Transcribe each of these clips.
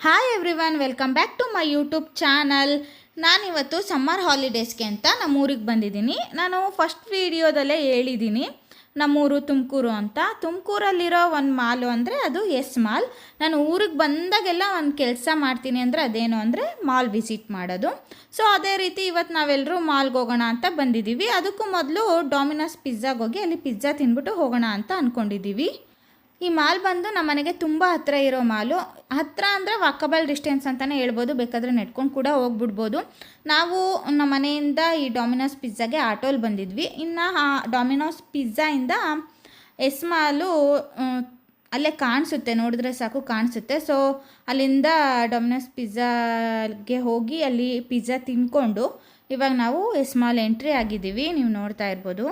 Hi everyone, welcome back to my YouTube channel. ನಾನಿವತ್ತು summer ಹಾಲಿಡೇಸ್ಗೆ ಅಂತ ನಮ್ಮೂರಿಗೆ ಬಂದಿದ್ದೀನಿ. ನಾನು ಫಸ್ಟ್ ವೀಡಿಯೋದಲ್ಲೇ ಹೇಳಿದ್ದೀನಿ ನಮ್ಮೂರು ತುಮಕೂರು ಅಂತ. ತುಮಕೂರಲ್ಲಿರೋ ಒಂದು ಮಾಲು ಅಂದರೆ ಅದು ಎಸ್ ಮಾಲ್. ನಾನು ಊರಿಗೆ ಬಂದಾಗೆಲ್ಲ ಒಂದು ಕೆಲಸ ಮಾಡ್ತೀನಿ ಅಂದರೆ ಅದೇನು ಅಂದರೆ ಮಾಲ್ ವಿಸಿಟ್ ಮಾಡೋದು. ಸೊ ಅದೇ ರೀತಿ ಇವತ್ತು ನಾವೆಲ್ಲರೂ ಮಾಲ್ಗೆ ಹೋಗೋಣ ಅಂತ ಬಂದಿದ್ದೀವಿ. ಅದಕ್ಕೂ ಮೊದಲು ಡಾಮಿನೋಸ್ ಪಿಜ್ಜಾಗೆ ಹೋಗಿ ಅಲ್ಲಿ ಪಿಜ್ಜಾ ತಿಂದ್ಬಿಟ್ಟು ಹೋಗೋಣ ಅಂತ ಅಂದ್ಕೊಂಡಿದ್ದೀವಿ. ಈ ಮಾಲ್ ಬಂದು ನಮ್ಮ ಮನೆಗೆ ತುಂಬ ಹತ್ತಿರ ಇರೋ ಮಾಲು. ಹತ್ತಿರ ಅಂದರೆ ವಾಕಬಲ್ ಡಿಸ್ಟೆನ್ಸ್ ಅಂತಲೇ ಹೇಳ್ಬೋದು, ಬೇಕಾದರೆ ನೆಡ್ಕೊಂಡು ಕೂಡ ಹೋಗ್ಬಿಡ್ಬೋದು. ನಾವು ನಮ್ಮ ಮನೆಯಿಂದ ಈ ಡಾಮಿನೋಸ್ ಪಿಜ್ಜಾಗೆ ಆಟೋಲ್ಲಿ ಬಂದಿದ್ವಿ. ಇನ್ನು ಆ ಡಾಮಿನೋಸ್ ಪಿಜ್ಜಾಯಿಂದ ಎಸ್ ಮಾಲು ಅಲ್ಲೇ ಕಾಣಿಸುತ್ತೆ, ನೋಡಿದ್ರೆ ಸಾಕು ಕಾಣಿಸುತ್ತೆ. ಸೊ ಅಲ್ಲಿಂದ ಡಾಮಿನೋಸ್ ಪಿಜ್ಜಾಗೆ ಹೋಗಿ ಅಲ್ಲಿ ಪಿಜ್ಜಾ ತಿಂದ್ಕೊಂಡು ಇವಾಗ ನಾವು ಎಸ್ ಮಾಲ್ ಎಂಟ್ರಿ ಆಗಿದ್ದೀವಿ. ನೀವು ನೋಡ್ತಾ ಇರ್ಬೋದು.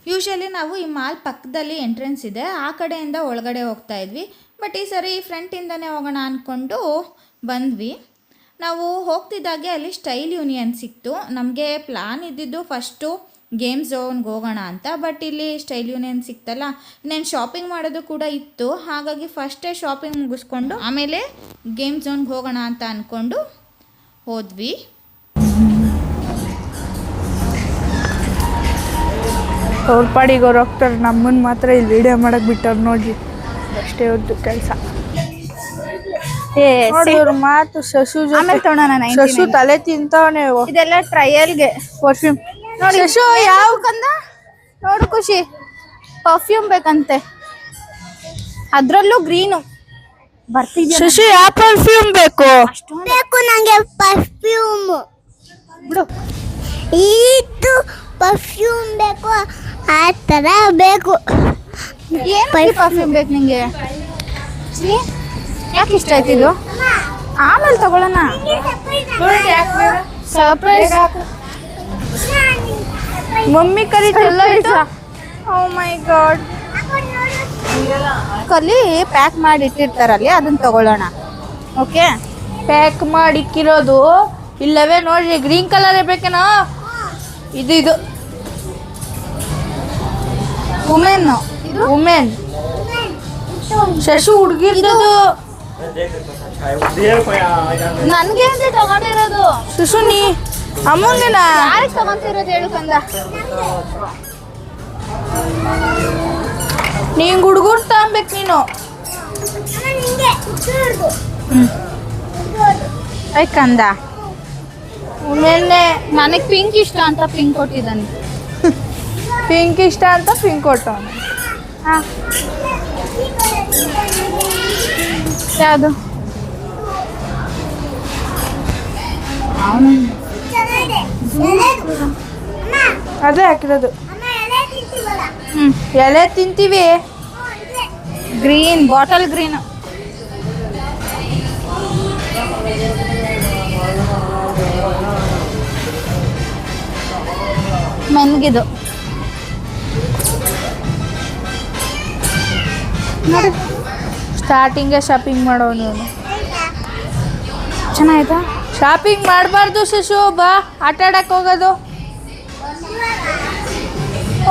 ಯೂಶ್ವಲಿ ನಾವು ಈ ಮಾಲ್ ಪಕ್ಕದಲ್ಲಿ ಎಂಟ್ರೆನ್ಸ್ ಇದೆ, ಆ ಕಡೆಯಿಂದ ಒಳಗಡೆ ಹೋಗ್ತಾ ಇದ್ವಿ. ಬಟ್ ಈ ಸರಿ ಫ್ರಂಟಿಂದನೇ ಹೋಗೋಣ ಅಂದ್ಕೊಂಡು ಬಂದ್ವಿ. ನಾವು ಹೋಗ್ತಿದ್ದಾಗೆ ಅಲ್ಲಿ ಸ್ಟೈಲ್ ಯೂನಿಯನ್ ಸಿಕ್ತು. ನಮಗೆ ಪ್ಲಾನ್ ಇದ್ದಿದ್ದು ಫಸ್ಟು ಗೇಮ್ ಝೋನ್ಗೆ ಹೋಗೋಣ ಅಂತ. ಬಟ್ ಇಲ್ಲಿ ಸ್ಟೈಲ್ ಯೂನಿಯನ್ ಸಿಕ್ತಲ್ಲ, ಇನ್ನೇನು ಶಾಪಿಂಗ್ ಮಾಡೋದು ಕೂಡ ಇತ್ತು. ಹಾಗಾಗಿ ಫಸ್ಟೇ ಶಾಪಿಂಗ್ ಮುಗಿಸ್ಕೊಂಡು ಆಮೇಲೆ ಗೇಮ್ ಝೋನ್ಗೆ ಹೋಗೋಣ ಅಂತ ಅಂದ್ಕೊಂಡು ಹೋದ್ವಿ. ಅವ್ರ ಪಾಡಿಗೆ ಅವ್ರು ಹೋಗ್ತಾರೆ, ನಮ್ಮನ್ನು ಮಾತ್ರ ಇಲ್ಲಿ ವಿಡಿಯೋ ಮಾಡಕ್ಕೆ ಬಿಟ್ಟವ್ರು ನೋಡ್ರಿ. ಅಷ್ಟೇ ಅವ್ರದ್ದು ಕೆಲಸ. ಅವ್ರ ಮಾತು ಶಶು ಶಶು ತಲೆ ತಿಂತವನೆ. ಇದೆಲ್ಲ ಟ್ರಯಲ್ಗೆ ಪರ್ಫ್ಯೂಮ್ ನೋಡಿ. ಶಶು ಯಾವ ಕಂದ ನೋಡು, ಖುಷಿ ಪರ್ಫ್ಯೂಮ್ ಬೇಕಂತೆ, ಅದ್ರಲ್ಲೂ ಗ್ರೀನು ಬರ್ತಿದ್ಯಾ. ಶಶು ಯಾವ ಪರ್ಫ್ಯೂಮ್ ಬೇಕು? ನಂಗೆ ಪರ್ಫ್ಯೂಮ್ ಬಿಡು. ಇದು ಪರ್ಫ್ಯೂಮ್ ಬೇಕು, ಆ ಥರ ಬೇಕು. ಏನು ಪರ್ಫ್ಯೂಮ್ ಬೇಕು ನಿಂಗೆ? ಯಾಕೆ ಇಷ್ಟ ಆಯ್ತಿದ್ದು? ಆಮೇಲೆ ತಗೊಳ್ಳೋಣ. ಸರ್ಪ್ರೈಸ್ ಮಮ್ಮಿ ಕರೀತಿಲ್ಲ. Oh my god. ಕಲ್ಲಿ ಪ್ಯಾಕ್ ಮಾಡಿ ಇಟ್ಟಿರ್ತಾರಲ್ಲಿ, ಅದನ್ನ ತಗೊಳ್ಳೋಣ. ಓಕೆ, ಪ್ಯಾಕ್ ಮಾಡಿ ಇಕ್ಕಿರೋದು ಇಲ್ಲವೇ ನೋಡ್ರಿ. ಗ್ರೀನ್ ಕಲರ್ ಬೇಕೇನೋ? ಇದು ವುಮೆನ್. ವುಮೆನ್. ಶಶು ಹುಡುಗಿರ್ದು. ನನಗೆ ಅಂತ ತಗೊಂಡಿರೋದು. ಶಶು ನೀ ಅಮ್ಮಂಗನ ಯಾರಿಗೆ ತಗೊಂತಿರೋದು ಹೇಳು ಕಂದ? ನೀನ್ ಹುಡುಗರು ತಗೊಬೇಕು ನೀನು. ಐ ಕಂದ, ವುಮೆನ್ನೇ. ನನಗೆ ಪಿಂಕ್ ಇಷ್ಟ ಅಂತ ಪಿಂಕ್ ಕೊಟ್ಟಿದ್ದಾನೆ. ಪಿಂಕ್ ಇಷ್ಟ ಅಂತ ಪಿಂಕ್ ಕೊಟ್ಟವನು. ಹಾಂ, ಯಾವುದು? ಅದೇ ಹಾಕಿರೋದು. ಎಲೆ ತಿಂತೀವಿ. Green, bottle green. ಮೆನ್ಗಿದು ನೋಡಿ. ಸ್ಟಾರ್ಟಿಂಗೇ ಶಾಪಿಂಗ್ ಮಾಡೋನು. ಚೆನ್ನಾಯ್ತಾ? ಶಾಪಿಂಗ್ ಮಾಡಬಾರ್ದು ಶಶು, ಬಾ ಆಟ ಆಡಕ್ಕೆ ಹೋಗೋದು.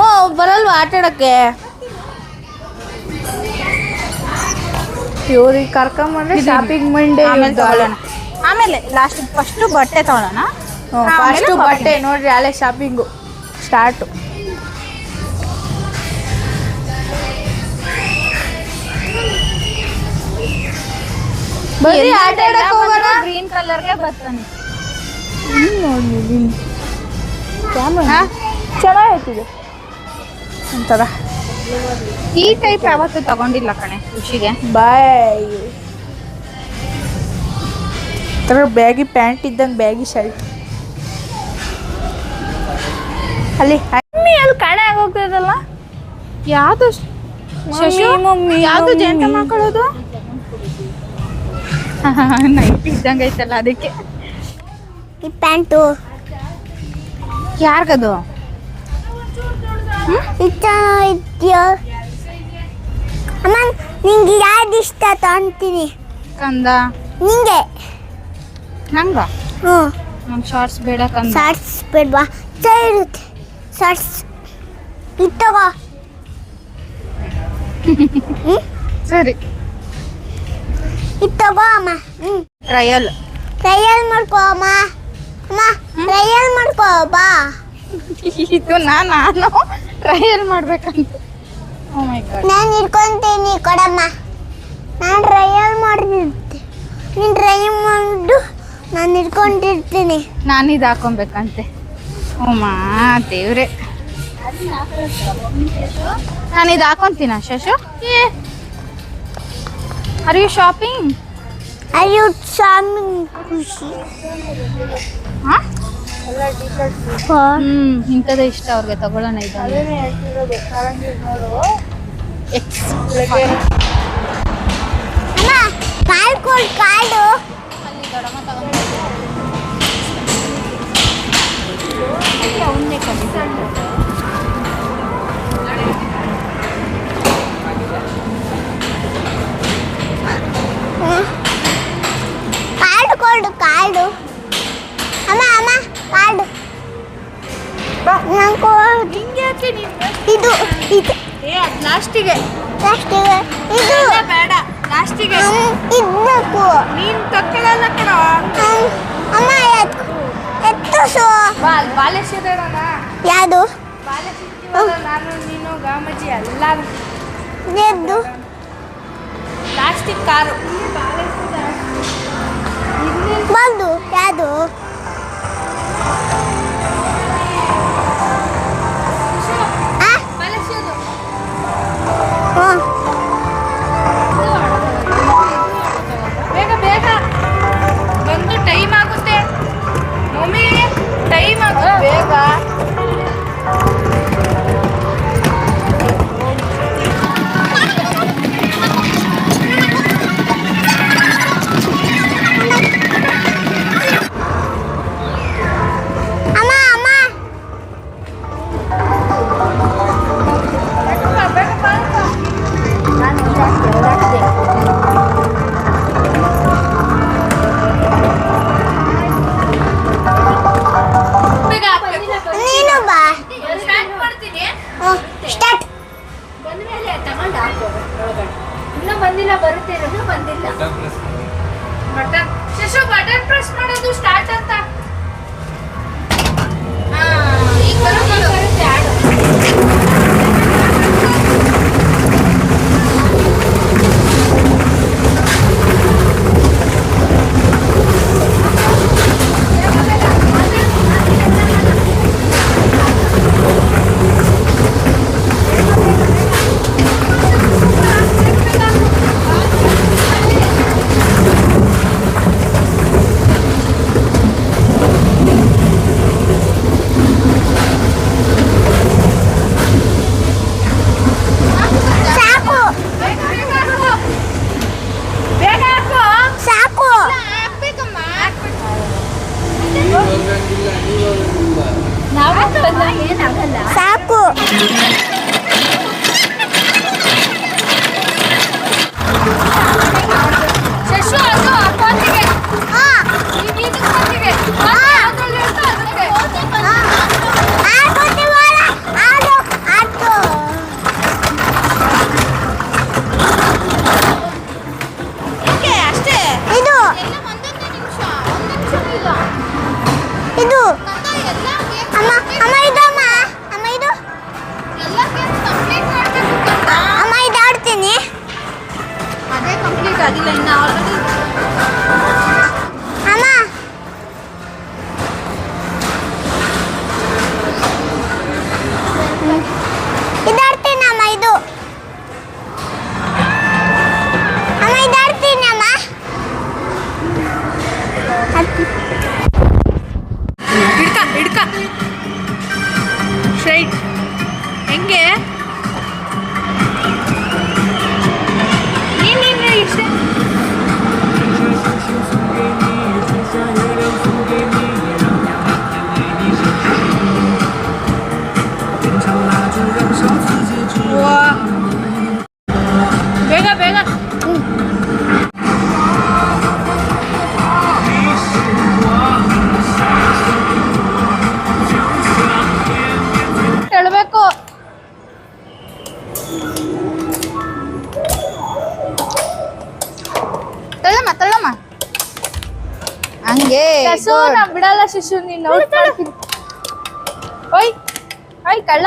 ಓ ಬರಲ್ವಾ ಆಟ ಆಡಕ್ಕೆ? ಇವ್ರಿಗೆ ಕರ್ಕೊಂಬಂದ್ರೆ ಶಾಪಿಂಗ್ ಮಂಡೇ ಆಮೇಲೆ ತಗೊಳ್ಳೋಣ. ಆಮೇಲೆ ಲಾಸ್ಟ್ ಫಸ್ಟು ಬಟ್ಟೆ ತಗೊಳ್ಳೋಣ. ಫಸ್ಟು ಬಟ್ಟೆ ನೋಡ್ರಿ, ಅಲ್ಲೇ ಶಾಪಿಂಗು ಸ್ಟಾರ್ಟು. ಬರೀ ಆಟ ಆಡಕ್ಕೆ ಹೋಗೋಣ. ಗ್ರೀನ್ ಕಲರ್ಗೆ ಬರ್ತಾನೆ. ನೋಡಿ ಚೆನ್ನಾಗೈತಿದೆ ಒಂಥರ. ಈ ಟೈಪ್ ಯಾವತ್ತೂ ತಗೊಂಡಿಲ್ಲ ಕಣೆ ಖುಷಿಗೆ. ಬಾಯ್. ಥರ ಬ್ಯಾಗಿ ಪ್ಯಾಂಟ್ ಇದ್ದಂಗೆ ಬ್ಯಾಗಿ ಶರ್ಟ್. ಅಲ್ಲಿ ಅಲ್ಲಿ ಕಾಣೆ ಆಗೋಗ್ತದಲ್ಲ. ಯಾವುದು ಶಶು? ಮಮ್ಮಿ ಯಾವುದು ಜಂಟ ಮಕ್ಕಳದು? ನೈಟ್ ಇದ್ದಂಗೆ ಐತಲ್ಲ ಅದಕ್ಕೆ. ಈ ಪ್ಯಾಂಟು ಯಾರಿಗದು? ಇದೆಯೋ ಅಮ್ಮ, ನಿಂಗೆ ಯಾವ್ದು ಇಷ್ಟ ತಗೊಂತೀನಿ ಕಂದ? ನಿಂಗೆ. ನಂಗ ಹ್ಞೂ, ನಂಗೆ ಶಾರ್ಟ್ಸ್ ಬೇಡ ಕಂದ. ಶಾರ್ಟ್ಸ್ ಬೇಡವಾ? ಚೆನ್ನಾಗಿರುತ್ತೆ ಶಾರ್ಟ್ಸ್. ಇದು ತಗೋ. ಸರಿ, ಇದು ತಗೋ ಅಮ್ಮ. ಟ್ರಯಲ್. ಟ್ರಯಲ್ ಮಾಡ್ಕೋ ಅಮ್ಮ. ಅಮ್ಮ ಟ್ರಯಲ್ ಮಾಡ್ಕೋ ಬಾ. ಇದು ನಾನು ಟ್ರಯಲ್ ಮಾಡ್ಬೇಕಂತ. ಓ ಮೈ ಗಾಡ್. ನಾನು ಇಟ್ಕೊಂತೀನಿ ಕೊಡಮ್ಮ. ನಾನು ಟ್ರಯಲ್ ಮಾಡಿರ್ತೀನಿ. ನೀನು ಟ್ರಯಲ್ ಮಾಡು, ನಾನು ಇಟ್ಕೊಂಡಿರ್ತೀನಿ. ನಾನು ಇದು ಹಾಕೊಬೇಕಂತೆ. ಓ ಮಾ ದೇವ್ರೆ, ನಾನು ಇದು ಹಾಕೊಂತೀನ ಶಶು? Are you shopping? ಅಯ್ಯೋ ಸ್ವಾಮಿ ಖುಷಿ. ಹಾಂ ಇಂಥದ್ದೇ ಇಷ್ಟ ಅವ್ರಿಗೆ, ತಗೊಳ್ಳೋಣ ಇದನ್ನು. ಅಮ್ಮ ಕಾರ್ಡ್ ಕೊಡು, ಕಾರ್ಡು. ಕಾರ್ಡು ಕೊಡು, ಕಾರ್ಡು. ಅಮ್ಮ ಅಮ್ಮ ಕಾರ್ಡು. ನಂಗೆ ಇದು ಇದು ಲಾಸ್ಟಿಗೆ ಲಾಸ್ಟಿಗೆ ಇದು ಬೇಡ, ಲಾಸ್ಟಿಗೆ ಇದ್ಬೇಕು. ನೀನು ತಕ್ಕೊಳ್ಳಲ್ಲ ಕಣ. ಅಮ್ಮ ಎತ್ತಸು. ಬಾಲೆಸಿದೋಣ. ಯಾವುದು ಬಾಲೆಸಿದ್ದೀವಲ್ಲ ನಾನು ನೀನು ಗಾಮಜ್ಜಿ ಎಲ್ಲರೂ. ಎದ್ದು ಪ್ಲಾಸ್ಟಿಕ್ ಕಾರು. ಬಂದು ಯಾವುದು ಬಾಲೆಸೋದು. ಹ್ಞೂ ಬೇಗ ಬೇಗ ಬಂದು ಟೈಮ್ ಆಗುತ್ತೆ ಮಮ್ಮಿ, ಟೈಮ್ ಆಗುತ್ತೆ ಬೇಗ. ಅಮ್ಮ ಅಮ್ಮ ನೀನು ಬಾ. ಸ್ಟಾರ್ಟ್ ಮಾಡ್ತೀನಿ. ಸ್ಟಾರ್ಟ್. ಬಂದ್ಮೇಲೆ ತಗೊಂಡು ಹಾಕೋ ಒಳಗಡೆ. ಇನ್ನೂ ಬಂದಿಲ್ಲ, ಬರುತ್ತೆ, ಇನ್ನೂ ಬಂದಿಲ್ಲ. ಬಟನ್ ಶಶು, ಬಟನ್ ಪ್ರೆಸ್ ಮಾಡೋದು ಸ್ಟಾರ್ಟ್ ಅಂತ. ಈಗ ಬರುತ್ತೆ ಆಡು. ಸಾಕು ಬೇಗ ಹಾಕೋ. ಸಾಕು ಸಾಕು. ಶಶು, ಅದು ಅಕೌಂಟಿಗೆ. ಹಾಂ ಈಗ ಇದು ಅಕೌಂಟಿಗೆ. ಅದ್ರಲ್ಲಿ ಇರ್ತಾ ಅದಕ್ಕೆ. ಓಕೆ, ಅಷ್ಟೇ. ಇದು ಎಲ್ಲ ಒಂದೊಂದೇ ನಿಮಿಷ, ಒಂದು ನಿಮಿಷ ಇಲ್ಲ. ಇದು ಎಲ್ಲ ಅಮ್ಮ ಅಮ್ಮ ಇದು ಅಮ್ಮ ಅಮ್ಮ ಇದು ಎಲ್ಲ ಹಂಗೆ ಶಶು ನಾ ಬಿಡಲ್ಲ ಶಶು ನೀನ್ ಔಟ್ ಮಾಡ್ತೀನಿ. ಓಯ್ ಓಯ್ ಕಳ್ಳ.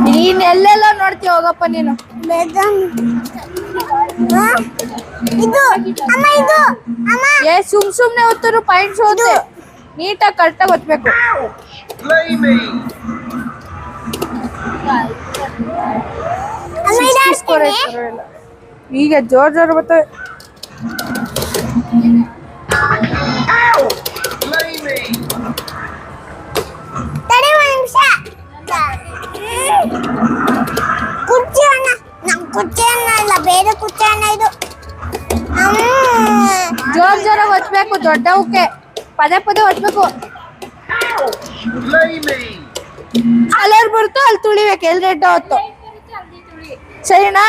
ನೀನ್ ಎಲ್ಲೆಲ್ಲ ನೋಡ್ತೀಯ ಹೋಗಪ್ಪ ನೀನು. ಏ ಸುಮ್ನೆ ಹೊತ್ತರು ಪಾಯಿಂಟ್ಸ್ ಹೋದೆ. ನೀಟಾಗಿ ಕರೆಕ್ಟಾಗಿ ಹೊತ್ಬೇಕು. ಈಗ ಜೋರ್ ಬರ್ತವೆ. ಕುರ್ಚಿ ಅಣ್ಣ, ನಮ್ ಕುರ್ಚಿ ಅಣ್ಣ ಇಲ್ಲ, ಬೇರೆ ಕುರ್ಚಿ ಅಣ್ಣ ಇದು. ಜೋರ್ ಹೊತ್ಬೇಕು, ದೊಡ್ಡವಕ್ಕೆ ಪದೇ ಹೊತ್ಬೇಕು. ಕಲರ್ ಬರುತ್ತೋ ಅಲ್ಲಿ ತುಳಿಬೇಕು, ಎಲ್ ರೆಡ್ ಹೊತ್ತು. ಸರಿನಾ?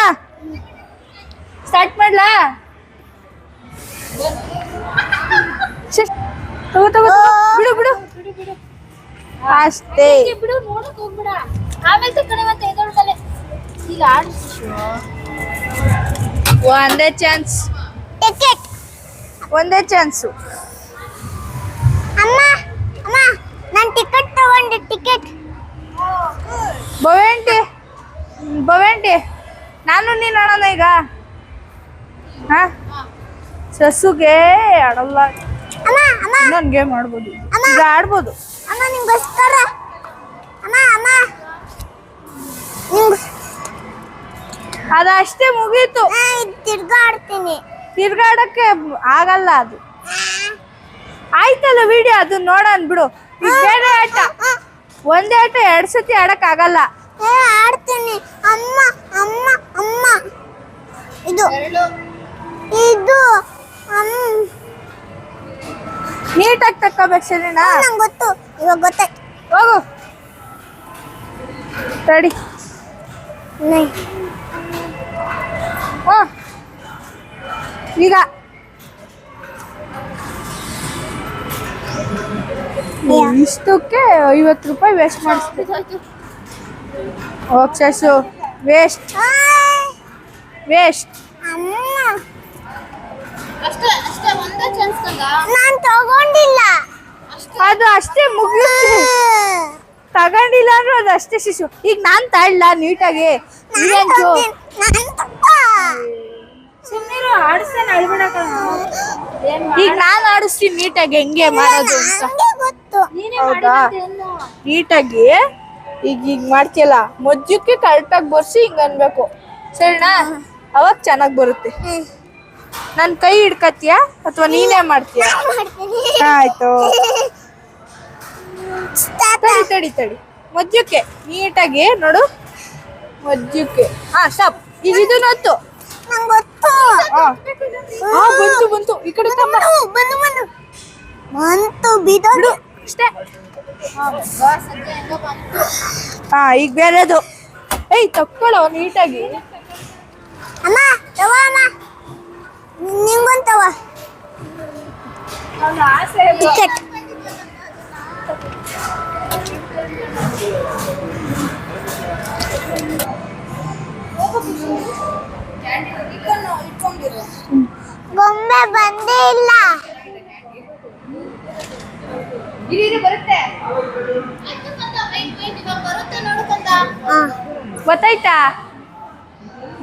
ಸ್ಟಾರ್ಟ್ ಮಾಡ್ಲಾ? ತಗೋ ಬಿಡು ಅಷ್ಟೇ. ಬಿಡು, ನೋಡಕ್ ಹೋಗ್ಬೇಡ. ಆಮೇಲೆ ತಕ್ಕಣೆ ಮತ್ತೆ ಎದೊಳ್ಕಲೆ. ಈಗ ಒಂದೇ ಚಾನ್ಸ್. ಟಿಕೆಟ್ ಒಂದೇ ಚಾನ್ಸು. ಅಮ್ಮ ಅಮ್ಮ ನಾನು ಟಿಕೆಟ್ ತಗೊಂಡೆ. ಟಿಕೆಟ್ ಬವೆಂಟಿ ನಾನು ನೀನು ಆಡೋಣ ಈಗ. ಹಾ ಸಸುಗೆ ಆಡಲ್ಲ. ಅಮ್ಮ ಅಮ್ಮ ಇನ್ನೊಂದು ಗೇಮ್ ಆಡ್ಬೋದು. ಈಗ ಆಡ್ಬೋದು. ಅಮ್ಮ ನಿಂಗೋಸ್ಕರ. ಅಮ್ಮ ಅಮ್ಮ ನಿಂಗ್ ಅದಷ್ಟೇ ಮುಗೀತು. ತಿರ್ಗಾಡ್ತೀನಿ. ತಿರ್ಗಾಡಕ್ಕೆ ಆಗಲ್ಲ ಅದು. ಆಯ್ತಲ್ಲ ವಿಡಿಯೋ, ಅದು ನೋಡೋಣ ಬಿಡು. ಈಗ ಬೇರೆ ಆಟ, ಒಂದೇ ಆಟ 2 ಸತಿ ಆಡಕ್ ಆಗಲ್ಲ. ಆಡ್ತೀನಿ. ಅಮ್ಮ ಅಮ್ಮ ಅಮ್ಮ ಇದು ಇದು ನೀಟಾಗಿ ತಕ್ಕೋಬೇಕು. ಸರಿನಾ? ನಂಗೆ ಗೊತ್ತು, ಇವಾಗ ಗೊತ್ತಾಯ್ತು. ಹೋಗು ತಡಿ. ಈಗ ಇಷ್ಟಕ್ಕೆ 50 ರೂಪಾಯಿ ವೇಸ್ಟ್ ಮಾಡಿಸ್ತೀವಿ. ಹೋಗ್ ಶಶು, ವೇಸ್ಟ್. ನಾನು ತಗೊಂಡಿಲ್ಲ. ಅದು ಅಷ್ಟೇ ಮುಗಿಯುತ್ತೆ. ತಗೊಂಡಿಲ್ಲ ಅಂದ್ರೆ ಅದು ಅಷ್ಟೇ ಶಿಶು. ಈಗ ನಾನ್ ತಗೊಳ್ಳ ನೀಟಾಗಿ. ಈಗ ನಾನ್ ಆಡಿಸ್ತೀನಿ ನೀಟಾಗಿ ಹೆಂಗೆ ಮಾಡೋದು ಅಂತ. ಹೌದಾ? ನೀಟಾಗಿ ಈಗ ಮಾಡ್ತಿಯಲ್ಲ, ಮಜ್ಜಕ್ಕೆ ಕರೆಕ್ಟಾಗಿ ಬರ್ಸಿ ಹಿಂಗ ಅನ್ಬೇಕು. ಸರಿನಾ? ಅವಾಗ ಚೆನ್ನಾಗಿ ಬರುತ್ತೆ. ನನ್ ಕೈ ಹಿಡ್ಕತ್ತೀಯ ಅಥವಾ ನೀನೇ ಮಾಡ್ತೀಯ? ಆಯ್ತು. ತಡಿ ಮಜ್ಜಕ್ಕೆ ನೀಟಾಗಿ ನೋಡು. ಮಜ್ಜಕ್ಕೆ ಸ್ಟಾಪ್. ಈಗ ಇದನ್ನ ಹೊತ್ತು. ಬಂತು ಈ ಕಡೆ ಬಂತು ಬಿಡು ಅಷ್ಟೇ. ಈಗ ಬೇರೆದು. ತಕ್ಕೊಳ್ಳೋ ನೀಟಾಗಿ. ಅಮ್ಮ ತಗೋ ಅಮ್ಮ, ನಿಂಗೊಂದು ತಗೋ. ಟಿಕೆಟ್ ಗೊಂಬೆ ಬಂದೇ ಇಲ್ಲ. ಬರುತ್ತೆ. ಗೊತ್ತಾಯ್ತಾ?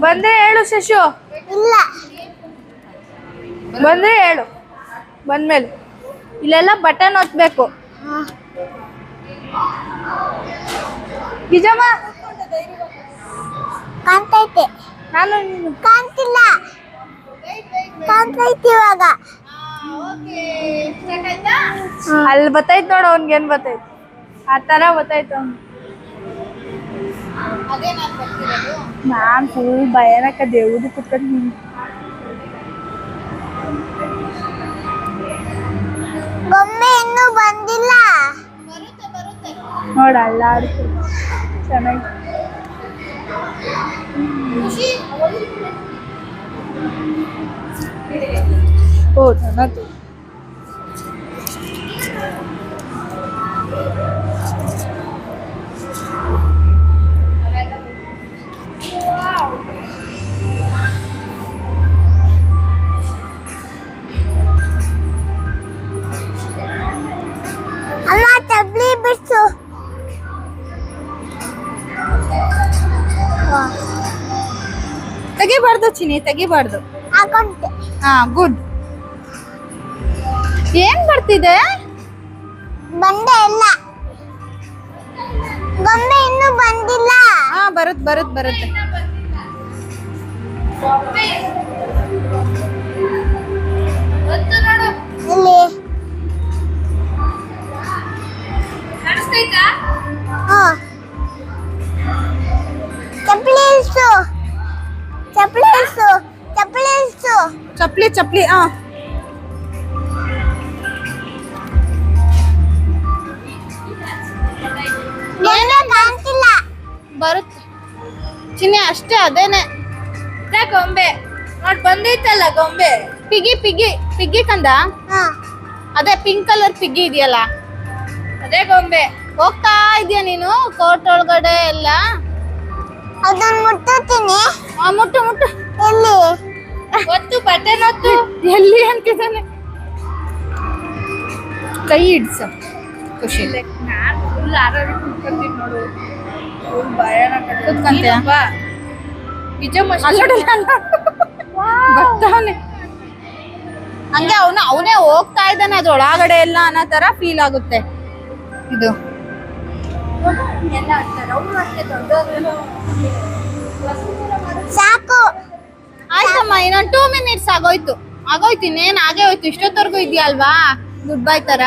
ಬಂದ್ರೆ ಹೇಳು ಶಶು. ಇಲ್ಲ ಬಂದ್ರೆ ಹೇಳು. ಬಂದ್ಮೇಲೆ ಇಲ್ಲೆಲ್ಲ ಬಟನ್ ಒತ್ತಬೇಕು. ನಿಜಮ್ಮ ಕಾಣ್ತೈತೆ. ನಾನು ಕಾಣ್ತಿಲ್ಲ. ಕಾಣ್ತೈತಿ ಇವಾಗ. ಅಲ್ಲಿ ಬತ್ತೈತ್ ನೋಡು. ಅವ್ನ್ಗೇನ್ ಬತ್ತೈತ್? ಆ ತರ ಬತ್ತೈತ ಅವ್ನು. ನಾನ್ ಫುಲ್ ಭಯಾನಕ ದೇವ್ದು ಕುತ್ಕೊಂಡ್ ಗೊಂಬೆ ಇನ್ನೂ ಬಂದಿಲ್ಲ. ನೋಡ ಅಲ್ಲ ಆಡ್ತೀನಿ ಚೆನ್ನಾಗಿ. ಓ ಚೆನ್ನಾಗಿ. ಚಿನಿ ತೆಗಿಬಾರ್ದು. ಹಾಕೊಂಡೆ. ಹಾ ಗುಡ್. ಏನ್ ಬರ್ತಿದೆ? ಬಂದೆ ಇಲ್ಲ. ಗೊಂಬೆ ಇನ್ನೂ ಬಂದಿಲ್ಲ. ಹಾ ಬರುತ್ತೆ. ಇಲ್ಲಿ ಹಾ ಚಪ್ಪಲಿ ಇಳಿಸು. ಚಪ್ಲಿ ಹಾ ಗೊಂಬೆ ಕಾಣ್ತಿಲ್ಲ. ಬರುತ್ತೆ ಚಿನಿ ಅಷ್ಟೇ. ಅದೇನೆ ಗೊಂಬೆ ನೋಡ್ ಬಂದೈತಲ್ಲ ಗೊಂಬೆ. ಪಿಗ್ಗಿ ಕಂದ. ಹಾ ಅದೇ ಪಿಂಕ್ ಕಲರ್ ಪಿಗ್ಗಿ ಇದೆಯಲ್ಲ ಅದೇ ಗೊಂಬೆ. ಹೋಗ್ತಾ ಇದೀಯ ನೀನು ಕೋರ್ಟ್ ಒಳಗಡೆ ಎಲ್ಲ? ಅದನ್ನ ಮುಟ್ಟುತ್ತೀನಿ. ಮುಟ್ಟು ಎಲ್ಲಿ? ಒತ್ತು ಬಟನ್ ಒತ್ತು. ಎಲ್ಲಿ ಅಂತಿದ್ದಾನೆ. ಕೈ ಹಿಡ್ಸ ಖುಷಿ ನಾನು ಫುಲ್ ಆರೋಗ್ಯ ಕುತ್ಕೊಂತೀನಿ ನೋಡು. ಫುಲ್ ಭಯಾನ ಕೂತ್ಕೊಂತೀಯ? ನಿಜ ಬರ್ತಾವನೆ ಹಂಗೆ ಅವನೇ ಹೋಗ್ತಾ ಇದ್ದಾನೆ ಅದ್ರೊಳಗಡೆ ಎಲ್ಲ ಅನ್ನೋ ತರ ಫೀಲ್ ಆಗುತ್ತೆ ಇದು. ಸಾಕು. ಆಯ್ತಮ್ಮ ಇನ್ನೊಂದು 2 minutes ಆಗೋಯ್ತು ಇನ್ನೇನ್ ಆಗೇ ಹೋಯ್ತು. ಇಷ್ಟೊತ್ತವರೆಗೂ ಇದೆಯಲ್ವಾ ಗುಡ್ ಬೈ ತರ.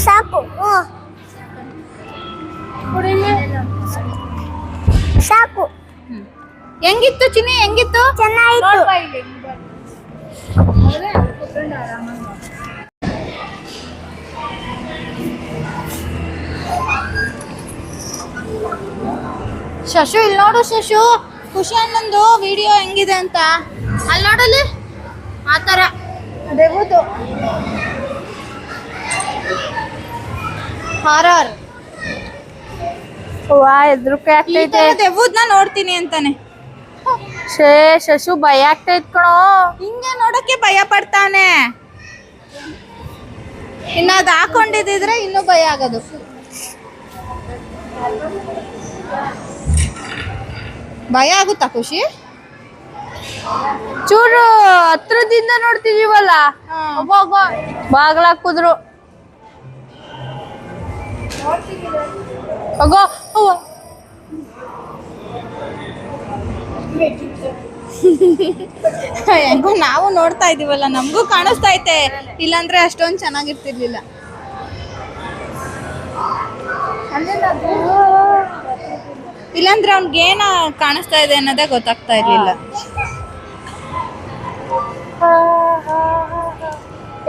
ಸಾಕು. ಸಾಕು. ಹೆಂಗಿತ್ತು ಚಿನಿ? ಹೆಂಗಿತ್ತು? ಚೆನ್ನಾಗಿತ್ತು. ಶಶು ಇಲ್ಲಿ ನೋಡು. ಶಶು ಖುಷಿ ಅಣ್ಣಂದು ವಿಡಿಯೋ ಹೆಂಗಿದೆ ಅಂತ ಅಲ್ಲಿ ನೋಡಲ್ಲಿ ಆತರ ದೇವುದು ಹಾರರ್. ವಾ ಎದ್ರುಕೆ ಆಗ್ತೈತೆ. ದೇವುದ್ನ ನೋಡ್ತೀನಿ ಅಂತಾನೆ. ಶಶು ಭಯ ಆಗ್ತೈತ್ ಕಣೋ. ಹಿಂಗೆ ನೋಡಕ್ಕೆ ಭಯ ಪಡ್ತಾನೆ. ಇನ್ನ ಅದ್ ಹಾಕೊಂಡಿದ್ರೆ ಇನ್ನೂ ಭಯ ಆಗೋದು. ಭಯ ಆಗುತ್ತಾ ಖುಷಿ? ಚೂರು ಹತ್ರದಿಂದ ನೋಡ್ತಿದೀವಲ್ಲ. ಬಾಗ್ಲ ಹಾಕುದ್ರು. ಹೆಂಗೋ ನಾವು ನೋಡ್ತಾ ಇದೀವಲ್ಲ ನಮಗೂ ಕಾಣಿಸ್ತಾ ಐತೆ. ಇಲ್ಲಾಂದ್ರೆ ಅಷ್ಟೊಂದು ಚೆನ್ನಾಗಿರ್ತಿರ್ಲಿಲ್ಲ. ಇಲ್ಲಾಂದ್ರೆ ಅವ್ನಿಗೇನ ಕಾಣಿಸ್ತಾ ಇದೆ ಅನ್ನೋದೇ ಗೊತ್ತಾಗ್ತಾ ಇರ್ಲಿಲ್ಲ.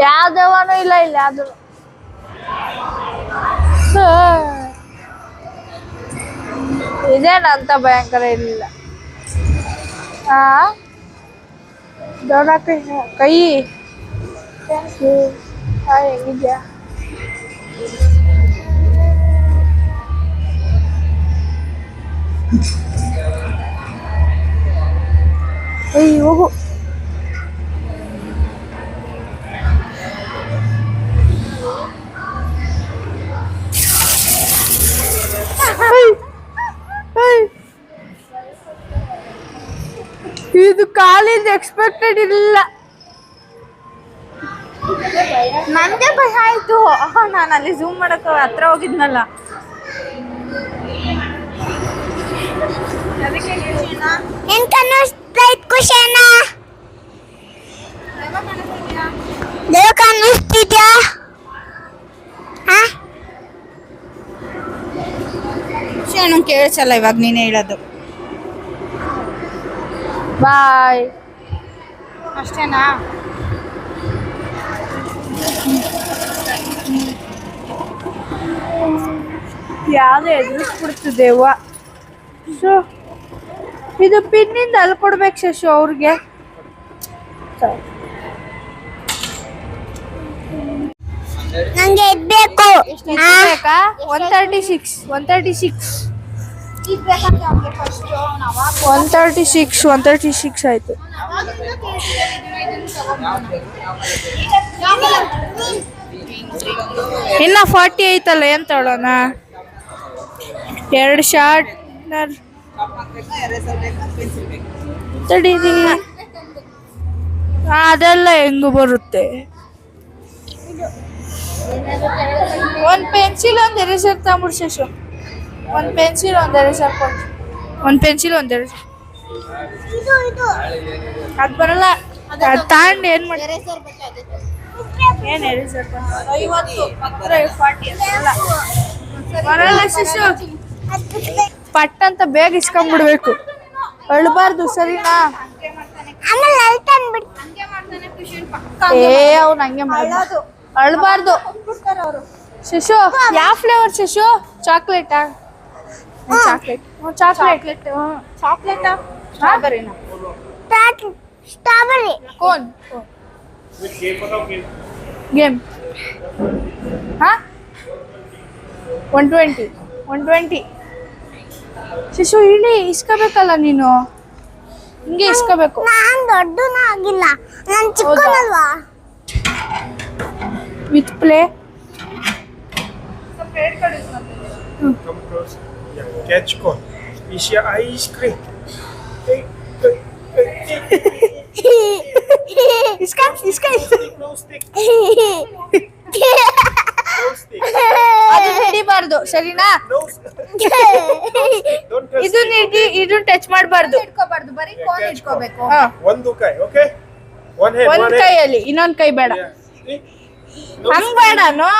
ಯಾವ್ದವನು ಇಲ್ಲ ಇಲ್ಲ ಅದು. ಇದೇನಂತ ಭಯಂಕರ ಇರ್ಲಿಲ್ಲ. ಕೈ ಹೆಂಗಿದ್ಯಾ? ಹೋಗು. ಇದು ಕಾಲಿಂದ ಎಕ್ಸ್ಪೆಕ್ಟೆಡ್ ಇರಲಿಲ್ಲ. ನನ್ಗೆ ಭಯ ಆಯ್ತು. ನಾನು ಅಲ್ಲಿ ಝೂಮ್ ಮಾಡಕ್ಕೆ ಹತ್ರ ಹೋಗಿದ್ನಲ್ಲ. ಏನ್ ಕಾಣಿಸ್ತಾ ಇತ್ತು ಖುಷಿಯಣ್ಣ? ದೇವ ಕಾಣಿಸ್ತಿದ್ಯಾ? ಖುಷಿ ಅಣ್ಣ ಕೇಳಿಸಲ್ಲ ಇವಾಗ ನೀನೇ ಹೇಳೋದು. ಬಾಯ್. ಅಷ್ಟೇನಾ? ಯಾವ್ದು ಎದುರಿಸ್ಬಿಡ್ತಿದ್ದೇವ. ಇದು ಪಿನ್ನಿಂದ ಅಲ್ಲಿ ಕೊಡ್ಬೇಕು ಶಶು ಅವ್ರಿಗೆ. ನಂಗೆ ಇದ್ಬೇಕು. ಬೇಕಾ? 136 ಆಯ್ತು. ಇನ್ನ 40 ಐತಲ್ಲ, ಏನ್ ತಗೊಳ್ಳೋಣ? 2 ಶಾರ್ಟ್ ತಡೀರಿ ಅದೆಲ್ಲ ಹೆಂಗು ಬರುತ್ತೆ. ಒಂದ್ ಪೆನ್ಸಿಲ್ ಒಂದ್ ಎರೇಸರ್ ತಗೊಂಬಿಡು ಶಶು. ಒಂದ್ ಪೆನ್ಸಿಲ್ ಒಂದ್ ಎರೇಸರ್ ಕೊಡು. ಒಂದ್ ಪೆನ್ಸಿಲ್ ಒಂದ್ ಎರೇಸರ್. ಅದ್ ಬರಲ್ಲ. ಅದ್ ತಗೊಂಡು ಏನ್ ಮಾಡಿ ಏನ್ ಎರೇಸರ್ 50 40 ಬರಲ್ಲ ಶಿಶು. ಪಟ್ ಅಂತ ಬೇಗ ಇಸ್ಕೊಂಡ್ಬಿಡ್ಬೇಕು, ಅಳ್ಬಾರ್ದು ಸರಿನಾ? ಅವ್ನು ಹಂಗೆ ಮಾಡೋದು, ಅಳ್ಬಾರ್ದು. ಶಿಶು ಯಾವ ಫ್ಲೇವರ್ ಶಿಶು? ಚಾಕ್ಲೇಟಾ? ಚಾಕ್ಲೇಟ್ ಚಾಕ್ಲೇಟ್ ಚಾಕ್ಲೇಟಾ? ಸ್ಟ್ರಾಬೆರಿನಾ? Strawberry cone game. ಹಾ 120 ಶಿಶು ಇಳಿ ಇಸ್ಕೋಬೇಕಲ್ಲ ನೀನು, ಹಿಂಗೆ ಇಸ್ಕೋಬೇಕು. ನಾನ್ ದೊಡ್ಡನ ಆಗಿಲ್ಲ, ನಾನ್ ಚಿಕ್ಕನಲ್ವಾ. With play. Come close. Yeah. Catch cone. Is your ice cream? ಇಸ್ಕಾ No stick. ಅದು ಹಿಡಿಬಾರ್ದು ಸರಿನಾ? No stick. Don't touch ಇದು ಇದು ಟಚ್ ಮಾಡಬಾರ್ದು. ಇಟ್ಕೋಬಾರ್ದು, ಬರೀ ಕೋನ್ ಇಟ್ಕೋಬೇಕು. One dukai, okay? One hand. ಒಂದ್ ಕೈಯಲ್ಲಿ, ಇನ್ನೊಂದ್ ಕೈ ಬೇಡ. Yeah. Stick. ಹಂಗ್ ಬೇಡ. ನೋ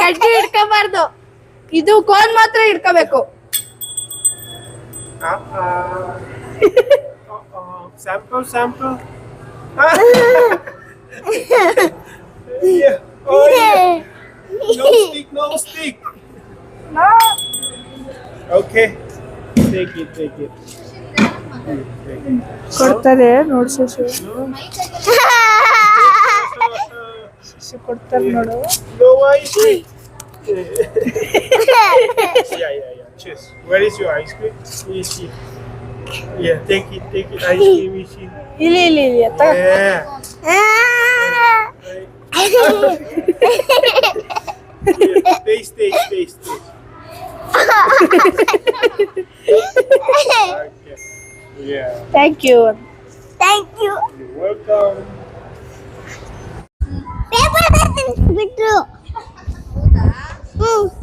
ಕಡ್ಡಿ ಹಿಡ್ಕೋಬಾರ್ದು, ಇದು ಕೋನ್ ಮಾತ್ರ ಹಿಡ್ಕೋಬೇಕು. Sample. Yeah. Oh yeah. No stick. Okay. Take it. ಕೊಡ್ತಾರೆ ನೋಡು ಶಶು, ಕೊಡ್ತಾರೆ ನೋಡು. No ice cream. Yeah. Cheers. Where is your ice cream? Is here. Yeah, take it. Ice cream is here. ಇಲ್ಲಿ Yeah. Taste. Okay. Yeah. Thank you. You're welcome. Paper ಬಿಟ್ರು.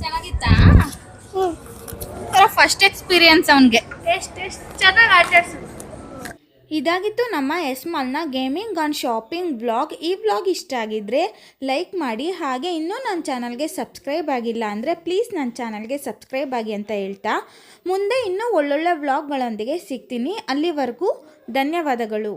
ಚೆನ್ನಾಗಿತ್ತಾ? First experience ಅವನಿಗೆ. ಚೆನ್ನಾಗಿ ಆಟಾಡ್ಸು. ಇದಾಗಿತ್ತು ನಮ್ಮ ಎಸ್ಮಾಲ್ನ ಗೇಮಿಂಗ್ ಆನ್ ಶಾಪಿಂಗ್ ವ್ಲಾಗ್. ಈ ವ್ಲಾಗ್ ಇಷ್ಟ ಆಗಿದ್ದರೆ ಲೈಕ್ ಮಾಡಿ, ಹಾಗೆ ಇನ್ನೂ ನನ್ನ ಚಾನಲ್ಗೆ ಸಬ್ಸ್ಕ್ರೈಬ್ ಆಗಿಲ್ಲ ಅಂದರೆ ಪ್ಲೀಸ್ ನನ್ನ ಚಾನಲ್ಗೆ ಸಬ್ಸ್ಕ್ರೈಬ್ ಆಗಿ ಅಂತ ಹೇಳ್ತಾ, ಮುಂದೆ ಇನ್ನೂ ಒಳ್ಳೊಳ್ಳೆ ವ್ಲಾಗ್ಗಳೊಂದಿಗೆ ಸಿಗ್ತೀನಿ. ಅಲ್ಲಿವರೆಗೂ ಧನ್ಯವಾದಗಳು.